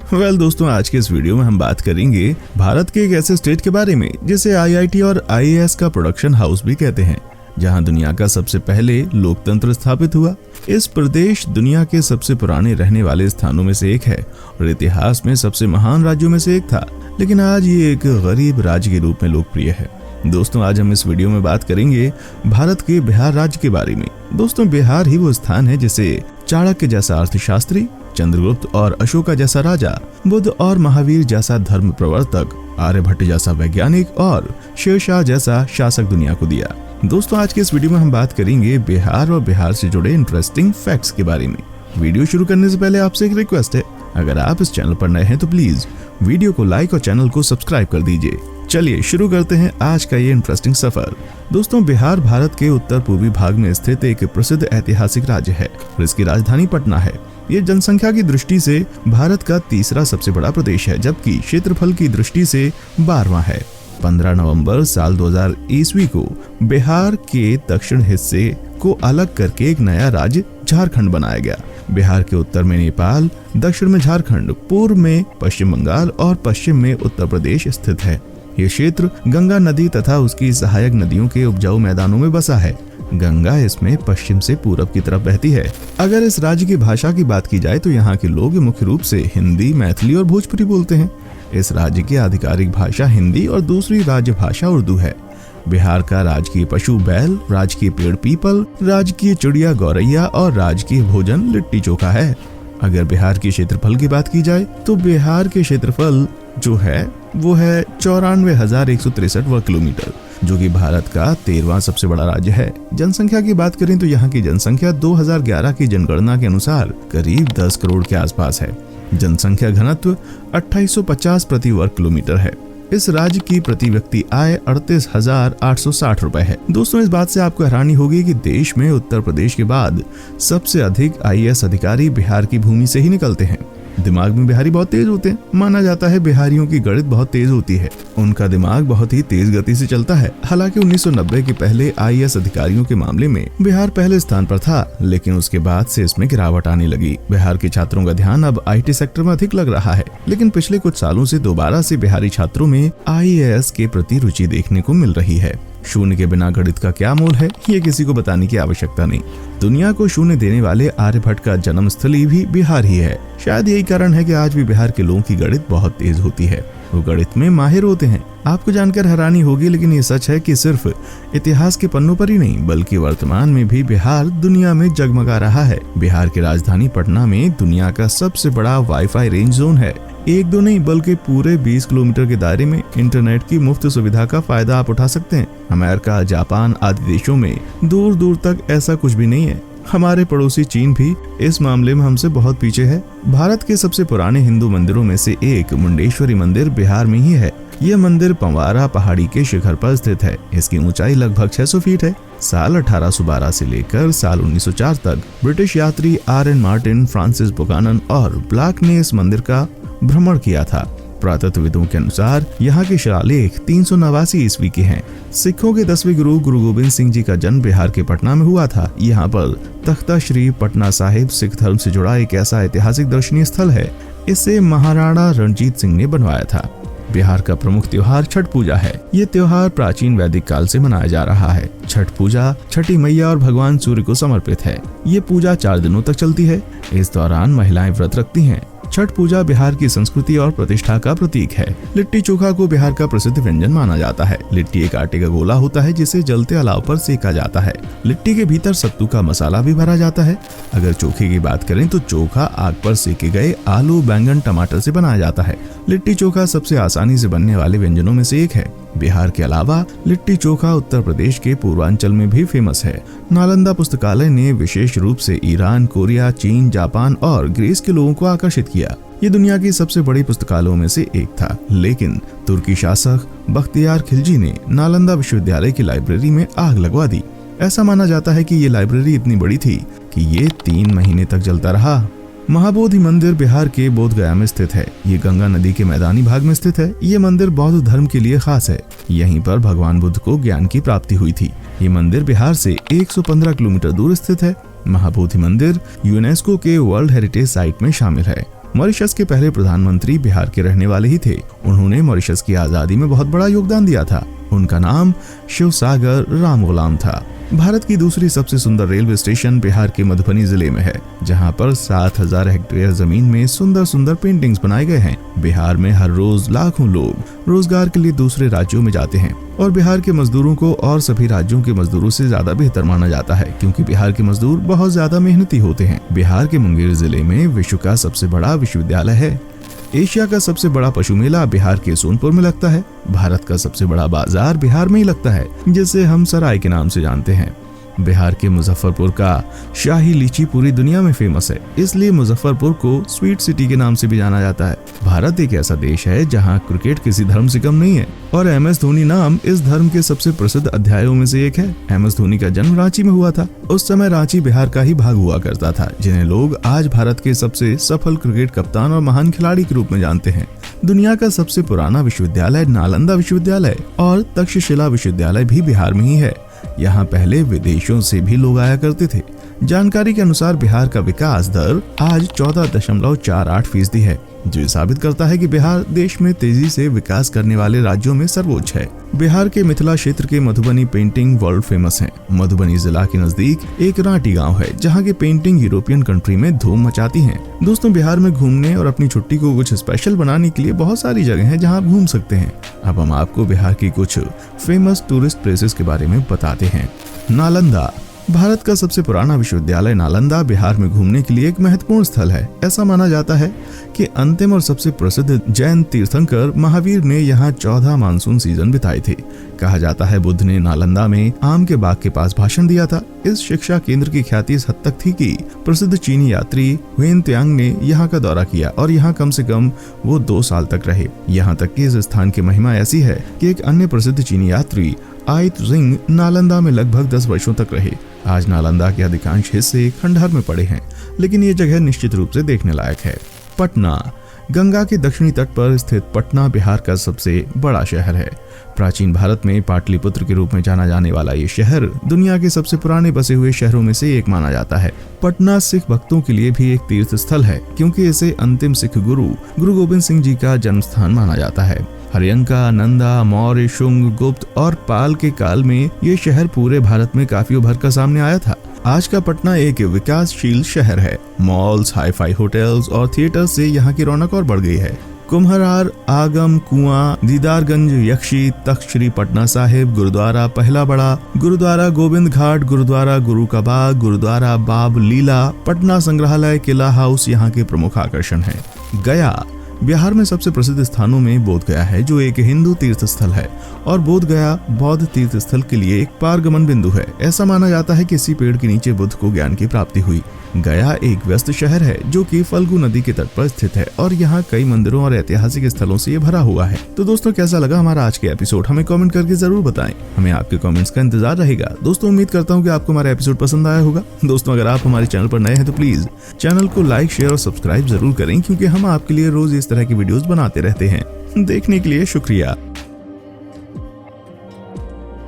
दोस्तों, आज के इस वीडियो में हम बात करेंगे भारत के एक ऐसे स्टेट के बारे में जिसे आईआईटी और आईएएस का प्रोडक्शन हाउस भी कहते हैं, जहां दुनिया का सबसे पहले लोकतंत्र स्थापित हुआ। इस प्रदेश दुनिया के सबसे पुराने रहने वाले स्थानों में से एक है और इतिहास में सबसे महान राज्यों में से एक था, लेकिन आज ये एक गरीब राज्य के रूप में लोकप्रिय है। दोस्तों, आज हम इस वीडियो में बात करेंगे भारत के बिहार राज्य के बारे में। दोस्तों, बिहार ही वो स्थान है जिसे चाणक्य जैसा अर्थशास्त्री, चंद्रगुप्त और अशोका जैसा राजा, बुद्ध और महावीर जैसा धर्म प्रवर्तक, आर्यभट्ट जैसा वैज्ञानिक और शेरशाह जैसा शासक दुनिया को दिया। दोस्तों, आज के इस वीडियो में हम बात करेंगे बिहार और बिहार से जुड़े इंटरेस्टिंग फैक्ट्स के बारे में। वीडियो शुरू करने से पहले आपसे एक रिक्वेस्ट है, अगर आप इस चैनल पर नए हैं तो प्लीज वीडियो को लाइक और चैनल को सब्सक्राइब कर दीजिए। चलिए शुरू करते हैं आज का ये इंटरेस्टिंग सफर। दोस्तों, बिहार भारत के उत्तर पूर्वी भाग में स्थित एक प्रसिद्ध ऐतिहासिक राज्य है और इसकी राजधानी पटना है। ये जनसंख्या की दृष्टि से भारत का तीसरा सबसे बड़ा प्रदेश है, जबकि क्षेत्रफल की दृष्टि से 12वां है। 15 नवंबर साल 2000 ईस्वी को बिहार के दक्षिण हिस्से को अलग करके एक नया राज्य झारखंड बनाया गया। बिहार के उत्तर में नेपाल, दक्षिण में झारखंड, पूर्व में पश्चिम बंगाल और पश्चिम में उत्तर प्रदेश स्थित है। ये क्षेत्र गंगा नदी तथा उसकी सहायक नदियों के उपजाऊ मैदानों में बसा है। गंगा इसमें पश्चिम से पूरब की तरफ बहती है। अगर इस राज्य की भाषा की बात की जाए तो यहाँ के लोग मुख्य रूप से हिंदी, मैथिली और भोजपुरी बोलते हैं। इस राज्य की आधिकारिक भाषा हिंदी और दूसरी राज्य भाषा उर्दू है। बिहार का राजकीय पशु बैल, राजकीय पेड़ पीपल, राजकीय चिड़िया गौरैया और राजकीय भोजन लिट्टी चोखा है। अगर बिहार के क्षेत्रफल की बात की जाए तो बिहार के क्षेत्रफल जो है वो है 94,163 वर्ग किलोमीटर, जो कि भारत का 13वां सबसे बड़ा राज्य है। जनसंख्या की बात करें तो यहाँ की जनसंख्या 2011 की जनगणना के अनुसार करीब 10 करोड़ के आसपास है। जनसंख्या घनत्व 2850 प्रति वर्ग किलोमीटर है। इस राज्य की प्रति व्यक्ति आय 38,860 रुपए है। दोस्तों, इस बात से आपको हैरानी होगी कि देश में उत्तर प्रदेश के बाद सबसे अधिक आईएएस अधिकारी बिहार की भूमि से ही निकलते हैं। दिमाग में बिहारी बहुत तेज होते हैं। माना जाता है बिहारियों की गणित बहुत तेज होती है। उनका दिमाग बहुत ही तेज गति से चलता है। हालांकि 1990 के पहले आईएएस अधिकारियों के मामले में बिहार पहले स्थान पर था, लेकिन उसके बाद से इसमें गिरावट आने लगी। बिहार के छात्रों का ध्यान अब आईटी सेक्टर में अधिक लग रहा है, लेकिन पिछले कुछ सालों से दोबारा से बिहारी छात्रों में आईएएस के प्रति रुचि देखने को मिल रही है। शून्य के बिना गणित का क्या मोल है, ये किसी को बताने की आवश्यकता नहीं। दुनिया को शून्य देने वाले आर्यभट्ट का जन्म स्थली भी बिहार ही है। शायद यही कारण है कि आज भी बिहार के लोगों की गणित बहुत तेज होती है। वो गणित में माहिर होते हैं। आपको जानकर हैरानी होगी, लेकिन ये सच है कि सिर्फ इतिहास के पन्नों पर ही नहीं बल्कि वर्तमान में भी बिहार दुनिया में जगमगा रहा है। बिहार की राजधानी पटना में दुनिया का सबसे बड़ा वाईफाई रेंज जोन है। एक दो नहीं बल्कि पूरे 20 किलोमीटर के दायरे में इंटरनेट की मुफ्त सुविधा का फायदा आप उठा सकते हैं। अमेरिका, जापान आदि देशों में दूर दूर तक ऐसा कुछ भी नहीं है। हमारे पड़ोसी चीन भी इस मामले में हमसे बहुत पीछे है। भारत के सबसे पुराने हिंदू मंदिरों में से एक मुंडेश्वरी मंदिर बिहार में ही है। यह मंदिर पंवारा पहाड़ी के शिखर पर स्थित है। इसकी ऊंचाई लगभग 600 फीट है। साल 1812 से लेकर साल 1904 तक ब्रिटिश यात्री आर.एन. मार्टिन, फ्रांसिस बुकानन और ब्लॉक ने इस मंदिर का भ्रमण किया था। पुरातत्वविदों के अनुसार यहाँ के शिलालेख 389 ईस्वी के हैं। सिखों के 10वें गुरु गुरु गोविंद सिंह जी का जन्म बिहार के पटना में हुआ था। यहाँ पर तख्ता श्री पटना साहिब सिख धर्म से जुड़ा एक ऐसा ऐतिहासिक दर्शनीय स्थल है। इसे महाराणा रणजीत सिंह ने बनवाया था। बिहार का प्रमुख त्योहार छठ पूजा है। ये त्योहार प्राचीन वैदिक काल से मनाया जा रहा है। छठ पूजा छठी मैया और भगवान सूर्य को समर्पित है। ये पूजा 4 दिनों तक चलती है। इस दौरान महिलाएं व्रत रखती हैं। छठ पूजा बिहार की संस्कृति और प्रतिष्ठा का प्रतीक है। लिट्टी चोखा को बिहार का प्रसिद्ध व्यंजन माना जाता है। लिट्टी एक आटे का गोला होता है जिसे जलते अलाव पर सेका जाता है। लिट्टी के भीतर सत्तू का मसाला भी भरा जाता है। अगर चोखे की बात करें तो चोखा आग पर सेके गए आलू, बैंगन, टमाटर से बनाया जाता है। लिट्टी चोखा सबसे आसानी से बनने वाले व्यंजनों में से एक है। बिहार के अलावा लिट्टी चोखा उत्तर प्रदेश के पूर्वांचल में भी फेमस है। नालंदा पुस्तकालय ने विशेष रूप से ईरान, कोरिया, चीन, जापान और ग्रीस के लोगों को आकर्षित किया। ये दुनिया की सबसे बड़ी पुस्तकालयों में से एक था, लेकिन तुर्की शासक बख्तियार खिलजी ने नालंदा विश्वविद्यालय की लाइब्रेरी में आग लगवा दी। ऐसा माना जाता है कि ये लाइब्रेरी इतनी बड़ी थी कि ये 3 महीने तक जलता रहा। महाबोधि मंदिर बिहार के बोध गया में स्थित है। ये गंगा नदी के मैदानी भाग में स्थित है। ये मंदिर बौद्ध धर्म के लिए खास है। यहीं पर भगवान बुद्ध को ज्ञान की प्राप्ति हुई थी। ये मंदिर बिहार से 115 किलोमीटर दूर स्थित है। महाबोधि मंदिर यूनेस्को के वर्ल्ड हेरिटेज साइट में शामिल है। मॉरिशस के पहले प्रधानमंत्री बिहार के रहने वाले ही थे। उन्होंने मॉरिशस की आजादी में बहुत बड़ा योगदान दिया था। उनका नाम शिवसागर रामगुलाम था। भारत की दूसरी सबसे सुंदर रेलवे स्टेशन बिहार के मधुबनी जिले में है, जहां पर 7000 हेक्टेयर जमीन में सुंदर सुंदर पेंटिंग्स बनाए गए हैं। बिहार में हर रोज लाखों लोग रोजगार के लिए दूसरे राज्यों में जाते हैं और बिहार के मजदूरों को और सभी राज्यों के मजदूरों से ज्यादा बेहतर माना जाता है, क्योंकि बिहार के मजदूर बहुत ज्यादा मेहनती होते हैं। बिहार के मुंगेर जिले में विश्व का सबसे बड़ा विश्वविद्यालय है। एशिया का सबसे बड़ा पशु मेला बिहार के सोनपुर में लगता है। भारत का सबसे बड़ा बाजार बिहार में ही लगता है, जिसे हम सराय के नाम से जानते हैं। बिहार के मुजफ्फरपुर का शाही लीची पूरी दुनिया में फेमस है, इसलिए मुजफ्फरपुर को स्वीट सिटी के नाम से भी जाना जाता है। भारत एक ऐसा देश है जहां क्रिकेट किसी धर्म से कम नहीं है और MS धोनी नाम इस धर्म के सबसे प्रसिद्ध अध्यायों में से एक है। MS धोनी का जन्म रांची में हुआ था। उस समय रांची बिहार का ही भाग हुआ करता था, जिन्हें लोग आज भारत के सबसे सफल क्रिकेट कप्तान और महान खिलाड़ी के रूप में जानते हैं। दुनिया का सबसे पुराना विश्वविद्यालय नालंदा विश्वविद्यालय और तक्षशिला विश्वविद्यालय भी बिहार में ही है। यहाँ पहले विदेशों से भी लोग आया करते थे। जानकारी के अनुसार बिहार का विकास दर आज 14.48% है, जो साबित करता है कि बिहार देश में तेजी से विकास करने वाले राज्यों में सर्वोच्च है। बिहार के मिथिला क्षेत्र के मधुबनी पेंटिंग वर्ल्ड फेमस है। मधुबनी जिला के नजदीक एक रांटी गांव है, जहां की पेंटिंग यूरोपियन कंट्री में धूम मचाती हैं। दोस्तों, बिहार में घूमने और अपनी छुट्टी को कुछ स्पेशल बनाने के लिए बहुत सारी जगह हैं जहां आप घूम सकते हैं। अब हम आपको बिहार की कुछ फेमस टूरिस्ट प्लेसेस के बारे में बताते हैं। नालंदा। भारत का सबसे पुराना विश्वविद्यालय नालंदा बिहार में घूमने के लिए एक महत्वपूर्ण स्थल है। ऐसा माना जाता है कि अंतिम और सबसे प्रसिद्ध जैन तीर्थंकर महावीर ने यहाँ 14 मानसून सीजन बिताए थे। कहा जाता है बुद्ध ने नालंदा में आम के बाग के पास भाषण दिया था। इस शिक्षा केंद्र की ख्याति इस हद तक थी कि प्रसिद्ध चीनी यात्री हुएन त्सांग ने यहाँ का दौरा किया और यहाँ कम से कम वो 2 साल तक रहे। यहाँ तक कि इस स्थान की महिमा ऐसी है कि एक अन्य प्रसिद्ध चीनी यात्री आई त्जिंग नालंदा में लगभग 10 वर्षों तक रहे। आज नालंदा के अधिकांश हिस्से खंडहर में पड़े हैं, लेकिन ये जगह निश्चित रूप से देखने लायक है। पटना। गंगा के दक्षिणी तट पर स्थित पटना बिहार का सबसे बड़ा शहर है। प्राचीन भारत में पाटलिपुत्र के रूप में जाना जाने वाला ये शहर दुनिया के सबसे पुराने बसे हुए शहरों में से एक माना जाता है। पटना सिख भक्तों के लिए भी एक तीर्थ स्थल है, क्योंकि इसे अंतिम सिख गुरु गोबिंद सिंह जी का जन्म स्थान माना जाता है। हरियंका, नंदा, मौर्य, शुंग, गुप्त और पाल के काल में ये शहर पूरे भारत में काफी उभर कर सामने आया था। आज का पटना एक विकासशील शहर है। मॉल्स, हाई-फाई होटल्स और थिएटर से यहाँ की रौनक और बढ़ गई है। कुम्हरार, आगम कुआं, दीदारगंज, यक्षी, तख्त श्री पटना साहिब, गुरुद्वारा पहला बड़ा, गुरुद्वारा गोविंद घाट, गुरुद्वारा गुरु का बाग, गुरुद्वारा बाब लीला, पटना संग्रहालय, किला हाउस यहाँ के प्रमुख आकर्षण है। गया। बिहार में सबसे प्रसिद्ध स्थानों में बोध गया है, जो एक हिंदू तीर्थ स्थल है और बोध गया बौद्ध तीर्थ स्थल के लिए एक पारगमन बिंदु है। ऐसा माना जाता है कि इसी पेड़ के नीचे बुद्ध को ज्ञान की प्राप्ति हुई। गया एक व्यस्त शहर है जो कि फल्गु नदी के तट पर स्थित है और यहाँ कई मंदिरों और ऐतिहासिक स्थलों से ये भरा हुआ है। तो दोस्तों, कैसा लगा हमारा आज के एपिसोड? हमें कमेंट करके जरूर बताएं। हमें आपके कमेंट्स का इंतजार रहेगा। दोस्तों, उम्मीद करता हूँ कि आपको हमारा एपिसोड पसंद आया होगा। दोस्तों, अगर आप हमारे चैनल पर नए हैं तो प्लीज चैनल को लाइक, शेयर और सब्सक्राइब जरूर करें, क्योंकि हम आपके लिए रोज इस तरह की वीडियोस बनाते रहते हैं। देखने के लिए शुक्रिया।